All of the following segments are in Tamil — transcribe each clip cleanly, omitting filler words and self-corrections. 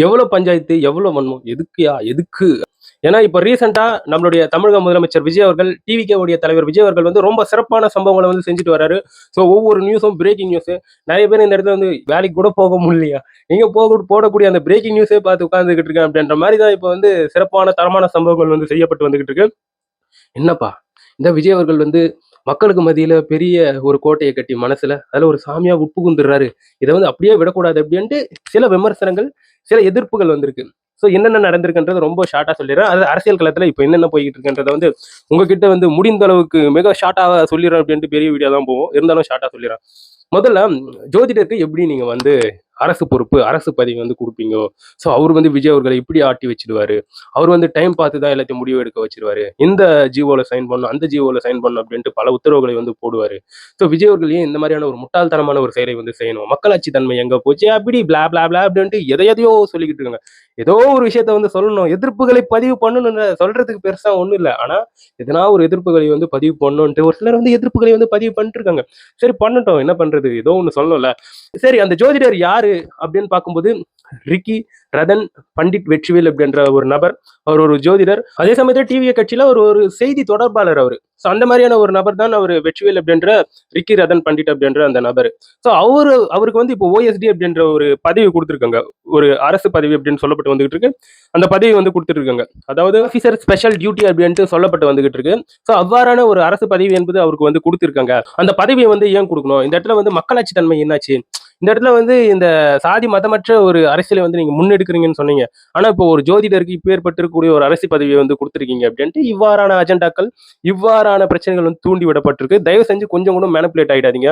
எவ்வளவு பஞ்சாயத்து, எவ்வளவு வன்மம், எதுக்குயா, எதுக்கு? ஏன்னா இப்ப ரீசென்ட்டா நம்மளுடைய தமிழக முதலமைச்சர் விஜய் அவர்கள், டிவிகே உடைய தலைவர் விஜய் அவர்கள் வந்து ரொம்ப சிறப்பான சம்பவங்கள வந்து செஞ்சுட்டு வராரு. ஸோ ஒவ்வொரு நியூஸும் பிரேக்கிங் நியூஸ். நெறைய பேர் இந்த இடத்துல வந்து வேலைக்கு கூட போக முடியலையா? எங்க போடக்கூடிய அந்த பிரேக்கிங் நியூஸே பார்த்து உட்கார்ந்துகிட்டு இருக்கேன் அப்படின்ற மாரி தான் இப்ப வந்து சிறப்பான தரமான சம்பவங்கள் வந்து செய்யப்பட்டு வந்துகிட்டு இருக்கு. என்னப்பா, இந்த விஜய் அவர்கள் வந்து மக்களுக்கு மத்தியில பெரிய ஒரு கோட்டைய கட்டி மனசுல, அதுல ஒரு சாமியா உட்புகுந்துடுறாரு. இத வந்து அப்படியே விடக்கூடாது அப்படின்ட்டு சில விமர்சனங்கள், சில எதிர்ப்புகள் வந்திருக்கு. ஸோ என்னென்ன நடந்திருக்குன்றது ரொம்ப ஷார்ட்டா சொல்லிடுறேன். அது அரசியல் களத்துல இப்ப என்னென்ன போய்க்கிட்டு இருக்குன்றத வந்து உங்ககிட்ட வந்து முடிந்த அளவுக்கு மிக ஷார்ட்டா சொல்லிடுறேன் அப்படின்ட்டு பெரிய வீடியோ தான் போகும். இருந்தாலும் ஷார்ட்டா சொல்லிடுறேன். முதல்ல ஜோதிடருக்கு எப்படி நீங்க வந்து அரசு பொறுப்பு, அரசு பதவி வந்து குடுப்பீங்கோ? ஸோ அவரு வந்து விஜய் அவர்கள இப்படி ஆட்டி வச்சுடுவாரு. அவரு வந்து டைம் பார்த்து தான் எல்லாத்தையும் முடிவு எடுக்க வச்சுருவாரு. இந்த ஜிஓல சைன் பண்ணணும், அந்த ஜிஓல சைன் பண்ணணும் அப்படின்ட்டு பல உத்தரவுகளை வந்து போடுவாரு. ஸோ விஜய் அவர்கள் ஏன் இந்த மாதிரியான ஒரு முட்டாள்தனமான ஒரு செயலை வந்து செய்யணும்? மக்களாட்சி தன்மை எங்க போச்சு? அப்படி பிளா பிளா பிளா அப்படின்ட்டு எதையோ சொல்லிக்கிட்டு இருக்காங்க. ஏதோ ஒரு விஷயத்த வந்து சொல்லணும். எதிர்ப்புகளை பதிவு பண்ணணும்னு சொல்றதுக்கு பெருசா ஒண்ணும் இல்ல. ஆனா எதனா ஒரு எதிர்ப்புகளை வந்து பதிவு பண்ணணுன்ட்டு ஒரு சிலர் வந்து எதிர்ப்புகளை வந்து பதிவு பண்ணிட்டு இருக்காங்க. சரி பண்ணட்டும். என்ன பண்றது? ஏதோ ஒண்ணு சொல்லணும்ல. சரி அந்த ஜோதிடர் யாரு அப்படின்னு பார்க்கும்போது ரிக்கி ரதன் பண்டிட் வெற்றிவேல் அப்படின்ற ஒரு நபர். அவர் ஒரு ஜோதிடர். அதே சமயத்துல டிவிஏ கட்சியில ஒரு ஒரு செய்தி தொடர்பாளர் அவரு. ஸோ அந்த மாதிரியான ஒரு நபர் தான் அவர் வெற்றிவேல் அப்படின்ற ரிக்கி ரதன் பண்டிட் அப்படின்ற அந்த நபர். ஸோ அவருக்கு வந்து இப்போ ஓஎஸ்டி அப்படின்ற ஒரு பதவி கொடுத்துருக்காங்க. ஒரு அரசு பதவி அப்படின்னு சொல்லப்பட்டு வந்துகிட்டு இருக்கு. அந்த பதவி வந்து கொடுத்துட்டு இருக்காங்க. அதாவது ஆஃபீஸர் ஸ்பெஷல் டியூட்டி அப்படின்ட்டு சொல்லப்பட்டு வந்துகிட்டு இருக்கு. ஸோ அவ்வாறான ஒரு அரசு பதவி என்பது அவருக்கு வந்து கொடுத்துருக்காங்க. அந்த பதவியை வந்து ஏன் கொடுக்கணும்? இந்த இடத்துல வந்து மக்களாட்சி தன்மை என்னாச்சு? இந்த இடத்துல வந்து இந்த சாதி மதமற்ற ஒரு அரசியலை வந்து நீங்க முன்னெடுக்கிறீங்கன்னு சொன்னீங்க. ஆனா இப்போ ஒரு ஜோதிடருக்கு இப்பேற்பட்டு இருக்கக்கூடிய ஒரு அரசு பதவியை வந்து கொடுத்துருக்கீங்க அப்படின்ட்டு இவ்வாறான அஜெண்டாக்கள், இவ்வாறான பிரச்சனைகள் வந்து தூண்டி விடப்பட்டிருக்கு. தயவு செஞ்சு கொஞ்சம் கூட மேனிபுலேட் ஆயிடாதீங்க.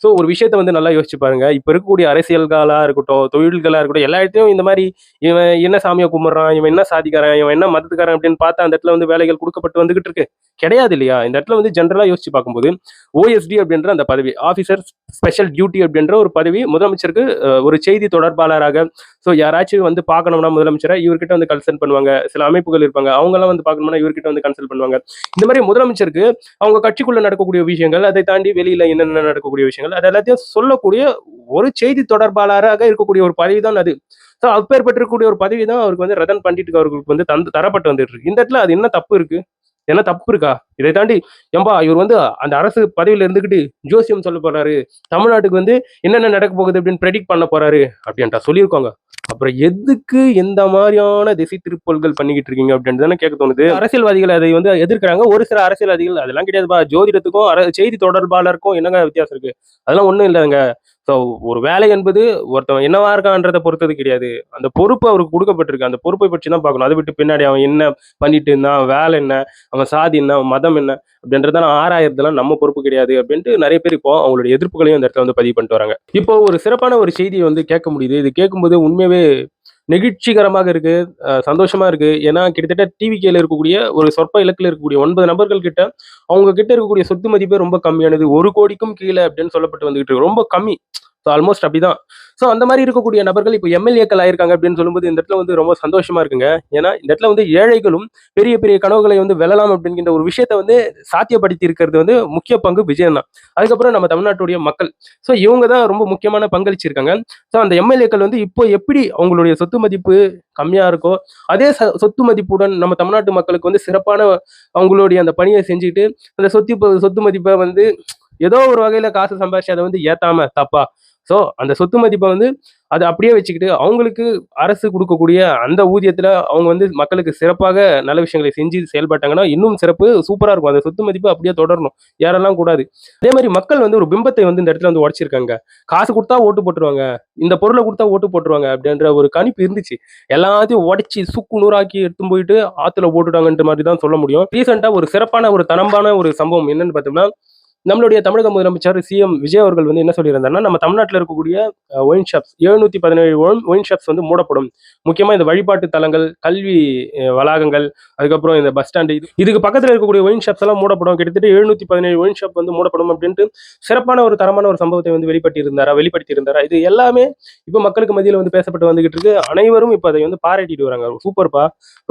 ஸோ ஒரு விஷயத்த வந்து நல்லா யோசிச்சு பாருங்க. இப்ப இருக்கக்கூடிய அரசியல்களா இருக்கட்டும், தொழில்களா இருக்கட்டும், எல்லா இடத்துலயும் இந்த மாதிரி இவன் என்ன சாமியை கும்பிடுறான், இவன் என்ன சாதிக்காரன், இவன் என்ன மதத்துக்காரன் அப்படின்னு பார்த்தா அந்த இடத்துல வந்து வேலைகள் கொடுக்கப்பட்டு வந்துகிட்டு இருக்கு. கிடையாது இல்லையா? இந்த இடத்துல வந்து ஜென்ரலா யோசிச்சு பார்க்கும்போது ஓஎஸ்டி அப்படின்ற அந்த பதவி, ஆஃபீஸர் ஸ்பெஷல் டியூட்டி அப்படின்ற ஒரு பதவி முதலமைச்சருக்கு ஒரு செய்தி தொடர்பாளராக, ஸோ யாராச்சும் வந்து பார்க்கணும்னா முதலமைச்சரை இவர்கிட்ட வந்து கன்சல்ட் பண்ணுவாங்க. சில அமைப்புகள் இருப்பாங்க. அவங்கெல்லாம் வந்து பார்க்கணும்னா இவர்கிட்ட வந்து கன்சல்ட் பண்ணுவாங்க. இந்த மாதிரி முதலமைச்சருக்கு அவங்க கட்சிக்குள்ள நடக்கக்கூடிய விஷயங்கள், அதை தாண்டி வெளியில என்னென்ன நடக்கக்கூடிய விஷயங்கள், அது எல்லாத்தையும் சொல்லக்கூடிய ஒரு செய்தி தொடர்பாளராக இருக்கக்கூடிய ஒரு பதவி தான் அது. ஸோ அப்பேற்பட்டிருக்கக்கூடிய ஒரு பதவி தான் அவருக்கு வந்து ரதன் பண்டிட் அவர்களுக்கு வந்து தரப்பட்டு வந்துட்டு இருக்கு. இந்த இடத்துல அது என்ன தப்பு இருக்கு? என்ன தப்பு இருக்கா? இதை தாண்டி ஏம்பா இவர் வந்து அந்த அரசு பதவியில இருந்துகிட்டு ஜோசியம் சொல்ல போறாரு, தமிழ்நாட்டுக்கு வந்து என்னென்ன நடக்க போகுது அப்படின்னு ப்ரெடிக்ட் பண்ண போறாரு அப்படின்ட்டா சொல்லியிருக்கோங்க. அப்புறம் எதுக்கு எந்த மாதிரியான திசை திருப்பல்கள் பண்ணிக்கிட்டு இருக்கீங்க அப்படின்னு தானே கேட்க தோணுது. அரசியல்வாதிகள் அதை வந்து எதிர்க்கிறாங்க. ஒரு சில அரசியல்வாதிகள் அதெல்லாம் கிடையாதுப்பா, ஜோதிடத்துக்கும் செய்தி தொடர்பாளருக்கும் என்னங்க வித்தியாசம் இருக்கு? அதெல்லாம் ஒண்ணும் இல்லைங்க. ஸோ ஒரு வேலை என்பது ஒருத்தவன் என்னவா இருக்கான்றத பொறுத்தது கிடையாது. அந்த பொறுப்பு அவருக்கு கொடுக்கப்பட்டிருக்கு. அந்த பொறுப்பை பற்றி தான் பார்க்கணும். அதை விட்டு பின்னாடி அவன் என்ன பண்ணிட்டு இருந்தான், வேலை என்ன, அவன் சாதி என்ன, அவன் மதம் என்ன அப்படின்றதெல்லாம் ஆராயறதெல்லாம் நம்ம பொறுப்பு கிடையாது அப்படின்ட்டு நிறைய பேர் இப்போ அவங்களுடைய எதிர்ப்புகளையும் அந்த இடத்துல வந்து பதிவு பண்ணிட்டு வராங்க. இப்போ ஒரு சிறப்பான ஒரு செய்தியை வந்து கேட்க முடியுது. இது கேட்கும்போது உண்மையாவே நெகிழ்ச்சிகரமாக இருக்கு. சந்தோஷமா இருக்கு. ஏன்னா கிட்டத்தட்ட டிவிகேல இருக்கக்கூடிய ஒரு சொற்ப இலக்குல இருக்கக்கூடிய 9 நபர்கள் கிட்ட அவங்க கிட்ட இருக்கக்கூடிய சொத்து மதிப்பே ரொம்ப கம்மியானது. 1,00,00,000க்கும் கீழ அப்படின்னு சொல்லப்பட்டு வந்துகிட்டு இருக்கு. ரொம்ப கம்மி. ஸோ ஆல்மோஸ்ட் அப்படிதான். ஸோ அந்த மாதிரி இருக்கக்கூடிய நபர்கள் இப்போ எம்எல்ஏக்கள் ஆயிருக்காங்க அப்படின்னு சொல்லும்போது இந்த இடத்துல வந்து ரொம்ப சந்தோஷமா இருக்குங்க. ஏன்னா இந்த இடத்துல வந்து ஏழைகளும் பெரிய பெரிய கனவுகளை வந்து வெல்லலாம் அப்படிங்கிற ஒரு விஷயத்த வந்து சாத்தியப்படுத்தி இருக்கிறது வந்து முக்கிய பங்கு விஜயன் தான். அதுக்கப்புறம் நம்ம தமிழ்நாட்டுடைய மக்கள். ஸோ இவங்க தான் ரொம்ப முக்கியமான பங்களிச்சிருக்காங்க. ஸோ அந்த எம்எல்ஏக்கள் வந்து இப்போ எப்படி அவங்களுடைய சொத்து மதிப்பு கம்மியா இருக்கோ, அதே சொத்து மதிப்புடன் நம்ம தமிழ்நாட்டு மக்களுக்கு வந்து சிறப்பான அவங்களுடைய அந்த பணியை செஞ்சுட்டு அந்த சொத்து மதிப்பை வந்து ஏதோ ஒரு வகையில காசு சம்பாதிச்சு அதை வந்து ஏத்தாம தப்பா, ஸோ அந்த சொத்து மதிப்பை வந்து அதை அப்படியே வச்சுக்கிட்டு அவங்களுக்கு அரசு கொடுக்கக்கூடிய அந்த ஊதியத்துல அவங்க வந்து மக்களுக்கு சிறப்பாக நல்ல விஷயங்களை செஞ்சு செயல்பட்டாங்கன்னா இன்னும் சிறப்பு சூப்பரா இருக்கும். அந்த சொத்து மதிப்பு அப்படியே தொடரணும், யாரெல்லாம் கூடாது. அதே மாதிரி மக்கள் வந்து ஒரு பிம்பத்தை வந்து இந்த இடத்துல வந்து உடைச்சிருக்காங்க. காசு கொடுத்தா ஓட்டு போட்டுருவாங்க, இந்த பொருளை கொடுத்தா ஓட்டு போட்டுருவாங்க அப்படின்ற ஒரு கணிப்பு இருந்துச்சு. எல்லாத்தையும் உடைச்சி சுக்கு நூறாக்கி எடுத்து போயிட்டு ஆத்துல போட்டுட்டாங்கன்ற மாதிரி தான் சொல்ல முடியும். ரீசெண்டா ஒரு சிறப்பான ஒரு தனம்பான ஒரு சம்பவம் என்னன்னு பார்த்தோம்னா, நம்மளுடைய தமிழக முதலமைச்சர் சிஎம் விஜய் அவர்கள் வந்து என்ன சொல்லியிருந்தாருன்னா, நம்ம தமிழ்நாட்டில் இருக்கக்கூடிய ஒயின் ஷாப்ஸ் 717 ஒயின் ஷாப்ஸ் வந்து மூடப்படும். முக்கியமா இந்த வழிபாட்டு தலங்கள், கல்வி வளாகங்கள், அதுக்கப்புறம் இந்த பஸ் ஸ்டாண்டு இதுக்கு பக்கத்துல இருக்கக்கூடிய ஒயின் ஷாப்ஸ் எல்லாம் மூடப்படும். கிட்டத்தட்ட 717 ஒயின் ஷாப் வந்து மூடப்படும் அப்படின்ட்டு சிறப்பான ஒரு தரமான ஒரு சம்பவத்தை வந்து வெளிப்படுத்தி இருந்தாரா. இது எல்லாமே இப்ப மக்களுக்கு மத்தியில வந்து பேசப்பட்டு வந்துகிட்டு இருக்கு. அனைவரும் இப்ப அதை வந்து பாராட்டிட்டு வராங்க. சூப்பர்ப்பா,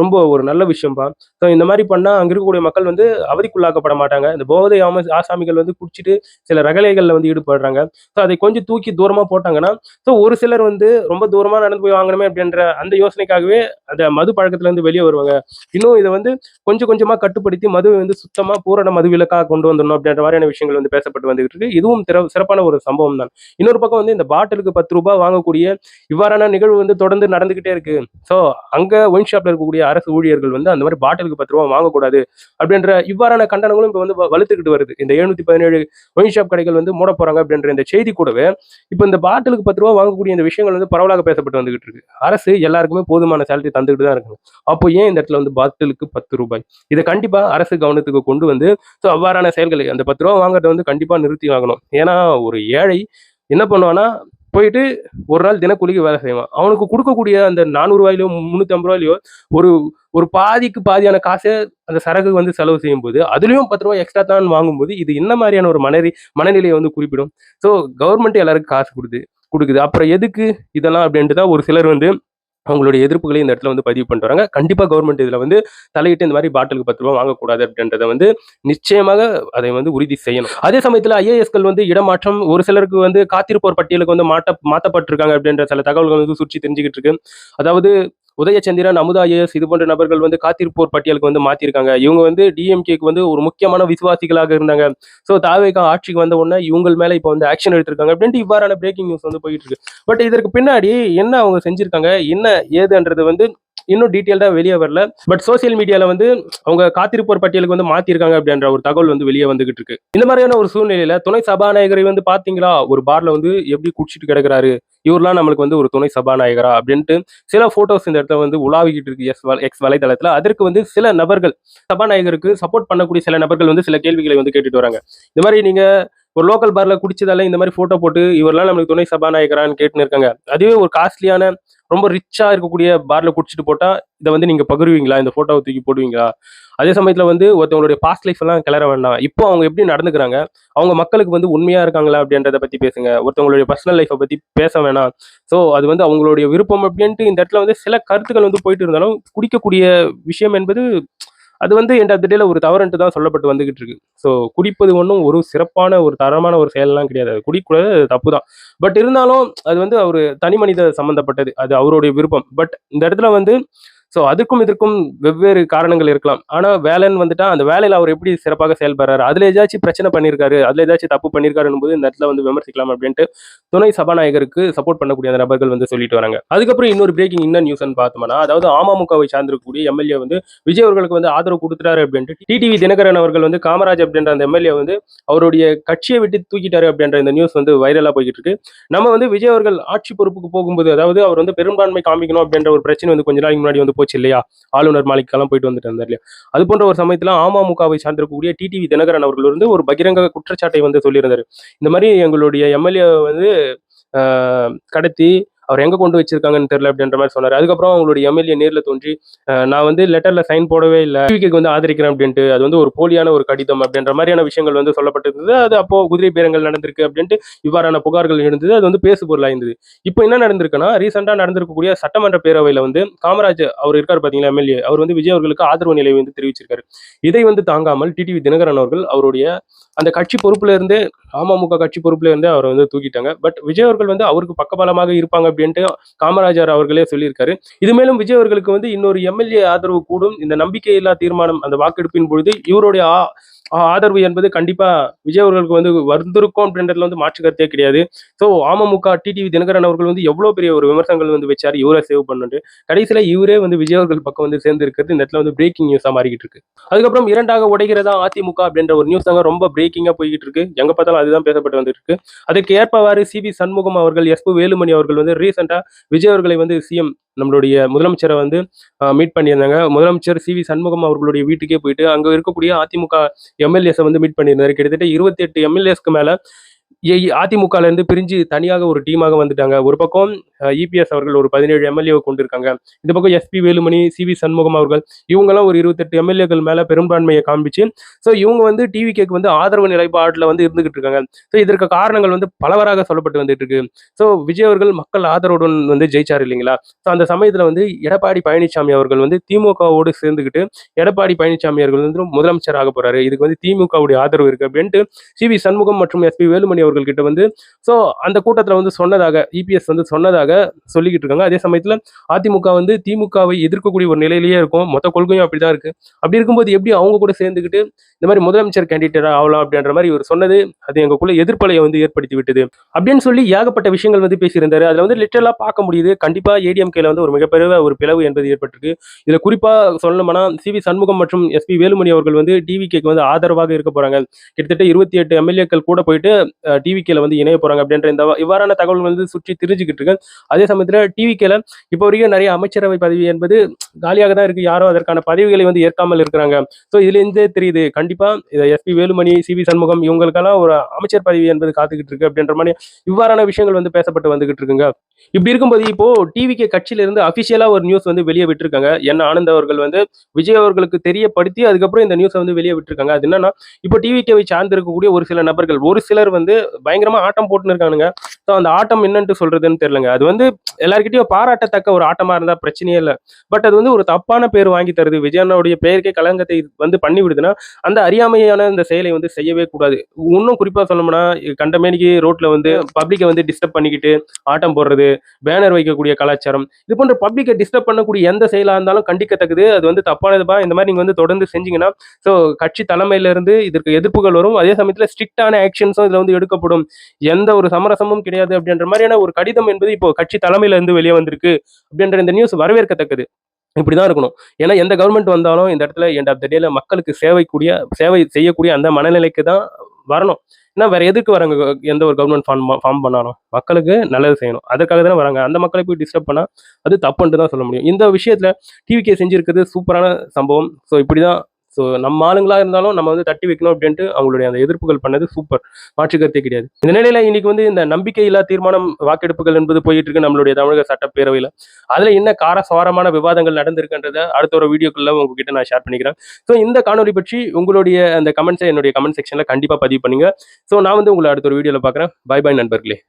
ரொம்ப ஒரு நல்ல விஷயம்ப்பா. ஸோ இந்த மாதிரி பண்ணா அங்க இருக்கக்கூடிய மக்கள் வந்து அவதிக்குள்ளாக்கப்பட மாட்டாங்க. இந்த போதை ஆசாமிகள் வந்து வந்து குடிச்சிட்டு சில ரகளைகள்ல வந்து ஈடுபடுறாங்க. ஸோ அதை கொஞ்சம் தூக்கி தூரமா போட்டாங்கன்னா, ஸோ ஒரு சிலர் வந்து ரொம்ப தூரமா நடந்து போய் வாங்கணுமே அப்படின்ற அந்த யோசனைக்காகவே அந்த மது பழக்கத்துல இருந்து வெளியே வருவாங்க. இன்னும் இதை வந்து கொஞ்சம் கொஞ்சமா கட்டுப்படுத்தி மதுவை வந்து சுத்தமா பூரண மதுவிலக்கா கொண்டு வந்துடணும் அப்படின்ற மாதிரியான விஷயங்கள் வந்து பேசப்பட்டு வந்துகிட்டு இருக்கு. இதுவும் சிறப்பான ஒரு சம்பவம் தான். இன்னொரு பக்கம் வந்து இந்த பாட்டிலுக்கு 10 ரூபாய் வாங்கக்கூடிய இவ்வாறான நிகழ்வு வந்து தொடர்ந்து நடந்துகிட்டே இருக்கு. ஸோ அங்க ஒயின் ஷாப்ல இருக்கக்கூடிய அரசு ஊழியர்கள் வந்து அந்த மாதிரி பாட்டிலுக்கு 10 ரூபாய் வாங்கக்கூடாது அப்படின்ற இவ்வாறான கண்டனங்களும் இப்ப வந்து வலுத்துக்கிட்டு வருது. இந்த 717 ஒயின் ஷாப் கடைகள் வந்து மூட போறாங்க அப்படின்ற இந்த செய்தி கூடவே இப்ப இந்த பாட்டிலுக்கு 10 ரூபாய் வாங்கக்கூடிய இந்த விஷயங்கள் வந்து பரவலாக பேசப்பட்டு வந்துகிட்டு இருக்கு. அரசு எல்லாருக்குமே போதுமான சேலரி தந்துகிட்டு தான் இருக்காங்க. அப்போ ஏன் இந்த இடத்துல வந்து பாட்டிலுக்கு 10 ரூபாய்? இதை கண்டிப்பா அரசு கவனத்துக்கு கொண்டு வந்து ஸோ அவ்வாறான செயல்களை அந்த 10 ரூபாய் வாங்குறத வந்து கண்டிப்பா நிறுத்தி ஆகணும். ஏன்னா ஒரு ஏழை என்ன பண்ணுவான்னா போயிட்டு ஒரு நாள் தினக்கூலிக்கு வேலை செய்வான். அவனுக்கு கொடுக்கக்கூடிய அந்த 400 ரூபாயிலோ 350 ரூபாயிலோ ஒரு ஒரு பாதிக்கு பாதியான காசை அந்த சரக்கு வந்து செலவு செய்யும்போது அதுலயும் 10 ரூபாய் எக்ஸ்ட்ரா தான் வாங்கும்போது இது என்ன மாதிரியான ஒரு மனநிலையை வந்து குறிப்பிடும். ஸோ கவர்மெண்ட் எல்லாருக்கும் காசு கொடுக்குது. அப்புறம் எதுக்கு இதெல்லாம் அப்படின்ட்டு தான் ஒரு சிலர் வந்து அவங்களுடைய எதிர்ப்புகளை இந்த இடத்துல வந்து பதிவு பண்ணிட்டு வராங்க. கண்டிப்பா கவர்மெண்ட் இதுல வந்து தலையிட்டு இந்த மாதிரி பாட்டிலுக்கு 10 ரூபாய் வாங்கக்கூடாது அப்படின்றத வந்து நிச்சயமாக அதை வந்து உறுதி செய்யணும். அதே சமயத்துல ஐஏஎஸ்கள் வந்து இடமாற்றம் ஒரு சிலருக்கு வந்து காத்திருப்போர் பட்டியலுக்கு வந்து மாத்தப்பட்டிருக்காங்க அப்படின்ற சில தகவல்கள் வந்து சுற்றி தெரிஞ்சுக்கிட்டு இருக்கு. அதாவது உதயச்சந்திரன், அமுதா ஐஏஎஸ் இது போன்ற நபர்கள் வந்து காத்திருப்போர் பட்டியலுக்கு வந்து மாத்திருக்காங்க. இவங்க வந்து டிஎம்கேக்கு வந்து ஒரு முக்கியமான விசுவாசிகளாக இருந்தாங்க. ஸோ தாவேகா ஆட்சிக்கு வந்த உடனே இவங்க மேல இப்போ வந்து ஆக்ஷன் எடுத்திருக்காங்க அப்படின்ட்டு இவ்வாறான பிரேக்கிங் நியூஸ் வந்து போயிட்டு இருக்கு. பட் இதற்கு பின்னாடி என்ன அவங்க செஞ்சிருக்காங்க, என்ன ஏதுன்றது வந்து இன்னும் டீட்டெயில்டா வெளியே வரல. பட் சோசியல் மீடியால வந்து அவங்க காத்திருப்போர் பட்டியலுக்கு வந்து மாத்திருக்காங்க அப்படின்ற ஒரு தகவல் வந்து வெளியே வந்துகிட்டு இருக்கு. இந்த மாதிரியான ஒரு சூழ்நிலையில துணை சபாநாயகரை வந்து பாத்தீங்களா ஒரு பார்ல வந்து எப்படி குடிச்சிட்டு கிடக்குறாரு, இவர்லாம் நம்மளுக்கு வந்து ஒரு துணை சபாநாயகரா அப்படின்ட்டு சில போட்டோஸ் இந்த இடத்துல வந்து உலாவிக்கிட்டு இருக்கு எக்ஸ் வலைதளத்துல. அதற்கு வந்து சில நபர்கள் சபாநாயகருக்கு சப்போர்ட் பண்ணக்கூடிய சில நபர்கள் வந்து சில கேள்விகளை வந்து கேட்டுட்டு வராங்க. இந்த மாதிரி நீங்க ஒரு லோக்கல் பார்ல குடிச்சதால இந்த மாதிரி போட்டோ போட்டு இவரெல்லாம் நம்மளுக்கு துணை சபாநாயகரான்னு கேட்டுன்னு இருக்காங்க. அதுவே ஒரு காஸ்ட்லியான ரொம்ப ரிச்சா இருக்கக்கூடிய பார்ல குடிச்சிட்டு போட்டா இதை வந்து நீங்க பகிர்வீங்களா, இந்த போட்டோவை தூக்கி போடுவீங்களா? அதே சமயத்துல வந்து ஒருத்தவங்களுடைய பாஸ்ட் லைஃப் எல்லாம் கிளற வேண்டாம். இப்போ அவங்க எப்படி நடந்துக்கிறாங்க, அவங்க மக்களுக்கு வந்து உண்மையா இருக்காங்களா அப்படின்றத பத்தி பேசுங்க. ஒருத்தவங்களுடைய பர்சனல் லைஃப்பை பத்தி பேச வேணாம். ஸோ அது வந்து அவங்களுடைய விருப்பம் அப்படின்ட்டு இந்த இடத்துல வந்து சில கருத்துக்கள் வந்து போயிட்டு இருந்தாலும் குடிக்கக்கூடிய விஷயம் என்பது அது வந்து எண்ட் ஆஃப் த டேல ஒரு தவறுன்ட்டு தான் சொல்லப்பட்டு வந்துகிட்டு இருக்கு. ஸோ குடிப்பது ஒன்றும் ஒரு சிறப்பான ஒரு தரமான ஒரு செயல்லாம் கிடையாது. அது குடிக்கூடாது, அது தப்பு தான். பட் இருந்தாலும் அது வந்து ஒரு தனி மனித சம்பந்தப்பட்டது. அது அவருடைய விருப்பம். பட் இந்த இடத்துல வந்து ஸோ அதுக்கும் இதற்கும் வெவ்வேறு காரணங்கள் இருக்கலாம். ஆனா வேலைன்னு வந்துட்டா அந்த வேலையில அவர் எப்படி சிறப்பாக செயல்படுறாரு, அதுல ஏதாச்சும் பிரச்சனை பண்ணியிருக்காரு, அதுல ஏதாச்சும் தப்பு பண்ணியிருக்காருன்னும் போது இந்த இடத்துல வந்து விமர்சிக்கலாம் அப்படின்ட்டு துணை சபாநாயகருக்கு சப்போர்ட் பண்ணக்கூடிய அந்த நபர்கள் வந்து சொல்லிட்டு வராங்க. அதுக்கப்புறம் இன்னொரு பிரேக்கிங் என்ன நியூஸ்ன்னு பார்த்தோம்னா, அதாவது அமமுகவை சார்ந்திருக்கக்கூடிய எம்எல்ஏ வந்து விஜய் அவர்களுக்கு வந்து ஆதரவு கொடுத்துட்டாரு அப்படின்ட்டு டிடிவி தினகரன் அவர்கள் வந்து காமராஜ் அப்படின்ற அந்த எம்எல்ஏ வந்து அவருடைய கட்சியை விட்டு தூக்கிட்டாரு அப்படின்ற இந்த நியூஸ் வந்து வைரலா போய்கிட்டு இருக்கு. நம்ம வந்து விஜய் அவர்கள் ஆட்சி பொறுப்புக்கு போகும்போது அதாவது அவர் வந்து பெரும்பான்மை காமிக்கணும் அப்படின்ற ஒரு பிரச்சனை வந்து கொஞ்ச நாளைக்கு முன்னாடி வந்து போச்சு இல்லையா, ஆளுநர் மாளிகைக்கெல்லாம் போயிட்டு வந்துட்டு இருந்தார் இல்லையா, அது போன்ற ஒரு சமயத்துல அமமுகவை சார்ந்திருக்கக்கூடிய டிடிவி தினகரன் அவர்கள் வந்து ஒரு பகிரங்க குற்றச்சாட்டை வந்து சொல்லியிருந்தாரு. இந்த மாதிரி எங்களுடைய எம்எல்ஏ வந்து கடத்தி அவர் எங்க கொண்டு வச்சிருக்காங்கன்னு தெரியல அப்படின்ற மாதிரி சொன்னாரு. அதுக்கப்புறம் அவங்களுடைய எம்எல்ஏ நேர்ல தோன்றி நான் வந்து லெட்டர்ல சைன் போடவே இல்லை, டிவிக்கு வந்து ஆதரிக்கிறேன் அப்படின்ட்டு அது வந்து ஒரு போலியான ஒரு கடிதம் அப்படின்ற மாதிரியான விஷயங்கள் வந்து சொல்லப்பட்டிருந்தது. அது அப்போ குதிரை பேரங்கள் நடந்திருக்கு அப்படின்ட்டு இவ்வாறான புகார்கள் இருந்தது. அது வந்து பேசு பொருளா இருந்தது. இப்போ என்ன நடந்திருக்குன்னா ரீசெண்டா நடந்திருக்கக்கூடிய சட்டமன்ற பேரவையில வந்து காமராஜ் அவர் இருக்காரு பாத்தீங்களா எம்எல்ஏ, அவர் வந்து விஜய் அவர்களுக்கு ஆதரவு நிலை வந்து தெரிவிச்சிருக்காரு. இதை வந்து தாங்காமல் டிடிவி தினகரன் அவர்கள் அவருடைய அந்த கட்சி பொறுப்புல இருந்து அமமுக கட்சி பொறுப்புல இருந்து அவரை வந்து தூக்கிட்டாங்க. பட் விஜய் அவர்கள் வந்து அவருக்கு பக்கபலமாக இருப்பாங்க அப்படின்ட்டு காமராஜர் அவர்களே சொல்லியிருக்காரு. இது மேலும் விஜய் அவர்களுக்கு வந்து இன்னொரு எம்எல்ஏ ஆதரவு கூடும். இந்த நம்பிக்கையில்லா தீர்மானம் அந்த வாக்கெடுப்பின் பொழுது இவருடைய ஆதரவு என்பது கண்டிப்பா விஜய் அவர்களுக்கு வந்து வந்திருக்கும் அப்படின்றதுல வந்து மாற்று கருத்தே கிடையாது. ஸோ அமமுக டிடிவி தினகரன் அவர்கள் வந்து எவ்வளவு பெரிய ஒரு விமர்சனங்கள் வந்து வச்சாரு இவரை சேவ் பண்ணுட்டு, கடைசியில இவரே வந்து விஜய் அவர்கள் பக்கம் வந்து சேர்ந்து இருக்கிறது இந்த இடத்துல வந்து பிரேக்கிங் நியூஸா மாறிக்கிட்டு இருக்கு. அதுக்கப்புறம் இரண்டாக உடைகிறதா அதிமுக அப்படின்ற ஒரு நியூஸ் தாங்க ரொம்ப பிரேக்கிங்கா போய்கிட்டு இருக்கு. எங்க பார்த்தாலும் அதுதான் பேசப்பட்டு வந்துட்டு இருக்கு. அதுக்கு ஏற்பவாறு சிவி சண்முகம் அவர்கள், எஸ் வேலுமணி அவர்கள் வந்து ரீசெண்டா விஜய் அவர்களை வந்து சிஎம் நம்மளுடைய முதலமைச்சரை வந்து மீட் பண்ணியிருந்தாங்க. முதலமைச்சர் சிவி சண்முகம் அவர்களுடைய வீட்டுக்கே போயிட்டு அங்க இருக்கக்கூடிய அதிமுக எம்எல்ஏஸை வந்து மீட் பண்ணியிருந்தாரு. கிட்டத்தட்ட 28 எம்எல்ஏஸ்க்கு மேல அதிமுகல இருந்து பிரிஞ்சு தனியாக ஒரு டீமாக வந்துட்டாங்க. ஒரு பக்கம் இபிஎஸ் அவர்கள் ஒரு 17 எம்எல்ஏ கொண்டிருக்காங்க. இந்த பக்கம் எஸ்பி வேலுமணி, சிவி சண்முகம் அவர்கள் இவங்கலாம் ஒரு 28 எம்எல்ஏக்கள் மேல பெரும்பான்மையை காண்பிச்சு, ஸோ இவங்க வந்து டிவிகேக்கு வந்து ஆதரவு நிலைப்பாடுல வந்து இருந்துகிட்டு இருக்காங்க. ஸோ இதற்கு காரணங்கள் வந்து பலவாறாக சொல்லப்பட்டு வந்துட்டு இருக்கு. ஸோ விஜய் அவர்கள் மக்கள் ஆதரவுடன் வந்து ஜெயிச்சார் இல்லைங்களா? ஸோ அந்த சமயத்துல வந்து எடப்பாடி பழனிசாமி அவர்கள் வந்து திமுகவோடு சேர்ந்துக்கிட்டு எடப்பாடி பழனிசாமி அவர்கள் வந்து முதலமைச்சர் ஆக போறாரு. இதுக்கு வந்து திமுகவுடைய ஆதரவு இருக்கு அப்படின்ட்டு சிவி சண்முகம் மற்றும் எஸ்பி வேலுமணி அவர்கள் கிட்ட வந்து ஸோ அந்த கூட்டத்தில் வந்து சொன்னதாக இபிஎஸ் வந்து சொன்னதாக சொல்லிக்கிட்டு இருக்காங்க. அதே சமயத்தில் அதிமுக வந்து திமுகவை எதிர்க்கக்கூடிய ஒரு நிலையிலேயே இருக்கும். மொத்த கொள்கையும் அப்படிதான் இருக்கு. அப்படி இருக்கும்போது எப்படி அவங்க கூட சேர்ந்துக்கிட்டு இந்த மாதிரி முதலமைச்சர் கேண்டிடேட் ஆகலாம் அப்படின்ற மாதிரி இவர் சொன்னது அது எங்களுக்குள்ள எதிர்ப்பலையை வந்து ஏற்படுத்தி விட்டது அப்படின்னு சொல்லி ஏகப்பட்ட விஷயங்கள் வந்து பேசியிருந்தாரு. அதுல வந்து லிட்டரலா பார்க்க முடியுது. கண்டிப்பா ஏடிஎம்கேல வந்து ஒரு மிகப்பெரிய ஒரு பிளவு என்பது ஏற்பட்டிருக்கு. இதுல குறிப்பா சொல்லணும்னா சிவி சண்முகம் மற்றும் எஸ்பி வேலுமணி அவர்கள் வந்து டிவிகேக்கு வந்து ஆதரவாக இருக்க போறாங்க. கிட்டத்தட்ட 28 எம்எல்ஏக்கள் கூட போயிட்டு டிவிகேல வந்து இணைய போறாங்க அப்படின்ற இந்த இவ்வாறான தகவல் வந்து சுற்றி திரிஞ்சுக்கிட்டு இருக்கு. அதே சமயத்துல டிவிகேல இப்போ வரைக்கும் நிறைய அமைச்சரவை பதவி என்பது காலியாக தான் இருக்கு. யாரும் அதற்கான பதவிகளை வந்து ஏற்காமல் இருக்கிறாங்க. ஸோ இதுல இருந்தே தெரியுது கண்டிப்பா எஸ்பி வேலுமணி, சிவி சண்முகம் இவங்களுக்கெல்லாம் ஒரு அமைச்சர் பதவி என்பது காத்துக்கிட்டு இருக்கு அப்படின்ற மாதிரி இவ்வாறான விஷயங்கள் வந்து பேசப்பட்டு வந்துகிட்டு இருக்குங்க. இப்படி இருக்கும்போது இப்போ டிவிகே கட்சியில இருந்து அபிஷியலா ஒரு நியூஸ் வந்து வெளியே விட்டுருக்காங்க. என் ஆனந்த் அவர்கள் வந்து விஜய் அவர்களுக்கு தெரியப்படுத்தி அதுக்கப்புறம் இந்த நியூஸை வந்து வெளியே விட்டுருக்காங்க. அது என்னன்னா இப்போ டிவிகேவை சார்ந்து இருக்கக்கூடிய ஒரு சில நபர்கள் ஒரு சிலர் வந்து பயங்கரமா ஆட்டம் போட்டுன்னு இருக்கானுங்க. ஸோ அந்த ஆட்டம் என்னன்ட்டு சொல்றதுன்னு தெரியலங்க. அது வந்து எல்லாருக்கிட்டையும் பாராட்டத்தக்க ஒரு ஆட்டமா இருந்தா பிரச்சனையே இல்லை. பட் அது வந்து ஒரு தப்பான பேர் வாங்கி தருது. விஜயனுடைய பெயருக்கே களங்கத்தை வந்து பண்ணி விடுதுன்னா அந்த அறியாமையான இந்த செயலை வந்து செய்யவே கூடாது. இன்னும் குறிப்பா சொல்லணும்னா கண்டமேனிக்கு ரோட்ல வந்து பப்ளிக்கை வந்து டிஸ்டர்ப் பண்ணிக்கிட்டு ஆட்டம் போடுறது, பேனர் வைக்கக்கூடிய கலாச்சாரம் இது போன்ற பப்ளிக்கை டிஸ்டர்ப் பண்ணக்கூடிய எந்த செயலா இருந்தாலும் கண்டிக்கத்தக்கது. அது வந்து தப்பானதுப்பா. இந்த மாதிரி நீங்க வந்து தொடர்ந்து செஞ்சீங்கன்னா ஸோ கட்சி தலைமையில இருந்து இதற்கு எதிர்ப்புகள் வரும். அதே சமயத்தில் ஸ்ட்ரிக்டான ஆக்ஷன்ஸும் இதுல வந்து எடுக்கப்படும். எந்த ஒரு சமரசமும் கிடையாது அப்படின்ற மாதிரியான ஒரு கடிதம் என்பது இப்போ கட்சி தலைமையில இருந்து வெளியே வந்திருக்கு அப்படின்ற இந்த நியூஸ் வரவேற்கத்தக்கது. இப்படிதான் இருக்கணும். ஏன்னா எந்த கவர்மெண்ட் வந்தாலும் இந்த இடத்துல எண்ட் ஆஃப் த டேல மக்களுக்கு சேவை செய்யக்கூடிய அந்த மனநிலைக்கு தான் வரணும். ஏன்னா வேற எதுக்கு வராங்க? எந்த ஒரு கவர்மெண்ட் ஃபார்ம் பண்ணாலும் மக்களுக்கு நல்லது செய்யணும். அதுக்காக தானே வராங்க. அந்த மக்களை போய் டிஸ்டர்ப் பண்ணா அது தப்புன்ட்டு தான் சொல்ல முடியும். இந்த விஷயத்துல டிவிகே செஞ்சிருக்கிறது சூப்பரான சம்பவம். ஸோ இப்படிதான் ஸோ நம்ம ஆளுங்களா இருந்தாலும் நம்ம வந்து தட்டி வைக்கணும் அப்படின்ட்டு அவங்களுடைய அந்த எதிர்ப்புகள் பண்ணது சூப்பர். மாற்று கருத்தே கிடையாது. இந்த நிலையில இன்னைக்கு வந்து இந்த நம்பிக்கையில்லா தீர்மானம் வாக்கெடுப்புகள் என்பது போயிட்டு இருக்கு நம்மளுடைய தமிழக சட்டப்பேரவையில. அதுல என்ன காரசாரமான விவாதங்கள் நடந்திருக்குன்றத அடுத்த ஒரு வீடியோக்குள்ள உங்ககிட்ட நான் ஷேர் பண்ணிக்கிறேன். ஸோ இந்த காணொலி பற்றி உங்களுடைய அந்த கமெண்ட்ஸை என்னுடைய கமெண்ட் செக்ஷன்ல கண்டிப்பா பதிவு பண்ணுங்க. ஸோ நான் வந்து உங்களை அடுத்த ஒரு வீடியோல பார்க்குறேன். பை பாய் நண்பர்களே.